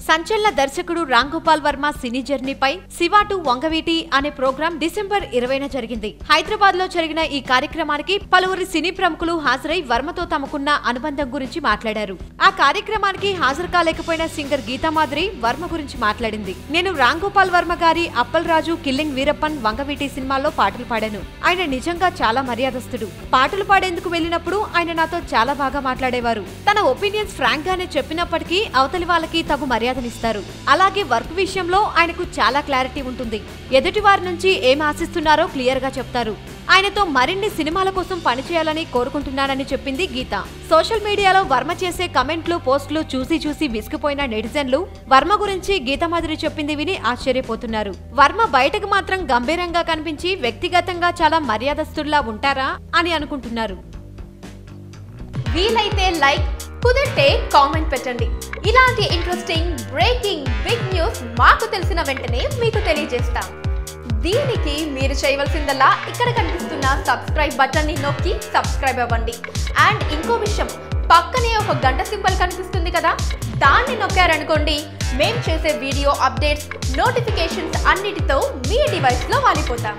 సంచలన దర్శకుడు రామ్ గోపాల్ వర్మ సినీ జర్నీపై శివ టు వంగవీటి అనే ప్రోగ్రాం డిసెంబర్ 20న జరిగింది. హైదరాబాద్ లో జరిగిన ఈ కార్యక్రమానికి పలువురు సినీ ప్రముఖులు హాజరై వర్మతో తమకున్న అనుబంధం గురించి మాట్లాడారు. ఆ కార్యక్రమానికి హాజరు కాలేకపోయిన సింగర్ గీతామాధురి వర్మ గురించి మాట్లాడింది. నేను రామ్ గోపాల్ వర్మ గారి అప్పల్ రాజు, కిల్లింగ్ వీరప్పన్, వంగవీటి సినిమాల్లో పాటలు పాడాను. ఆయన నిజంగా చాలా మర్యాదస్తుడు. పాటలు పాడేందుకు వెళ్ళినప్పుడు ఆయన నాతో చాలా బాగా మాట్లాడేవారు. తన ఒపీనియన్స్ ఫ్రాంక్ గానే చెప్పినప్పటికీ అవతలి వాళ్ళకి తగు మర్యాదనిస్తారు. అలాగే వర్క్ విషయంలో ఆయనకు చాలా క్లారిటీ ఉంటుంది. ఎదుటి వారి నుంచి ఏం ఆశిస్తున్నారో క్లియర్ గా చెప్తారు. ఆయనతో మరిన్ని సినిమాల కోసం పనిచేయాలని కోరుకుంటున్నానని చెప్పింది గీత. సోషల్ మీడియాలో వర్మ చేసే కమెంట్లు, పోస్టులు చూసి విసిగిపోయిన నెటిజన్లు వర్మ గురించి గీతామాధురి చెప్పింది విని ఆశ్చర్యపోతున్నారు. వర్మ బయటకు మాత్రం గంభీరంగా కనిపించి వ్యక్తిగతంగా చాలా మర్యాదస్తుల్లా ఉంటారా అని అనుకుంటున్నారు. వీలైతే లైక్, కుదిరితే కామెంట్ పెట్టండి. ఇలాంటి ఇంట్రెస్టింగ్ బ్రేకింగ్ బిగ్ న్యూస్ మాకు తెలిసిన వెంటనే మీకు తెలియజేస్తాం. దీనికి మీరు చేయవలసిందల్లా ఇక్కడ కనిపిస్తున్న సబ్స్క్రైబ్ బటన్ ని నొక్కి సబ్స్క్రైబ్ అవ్వండి. అండ్ ఇంకో విషయం, పక్కనే ఒక గంట సింబల్ కనిపిస్తుంది కదా, దాన్ని నొక్కారనుకోండి మేం చేసే వీడియో అప్డేట్స్, నోటిఫికేషన్స్ అన్నిటితో మీ డివైస్ లో వాలిపోతాం.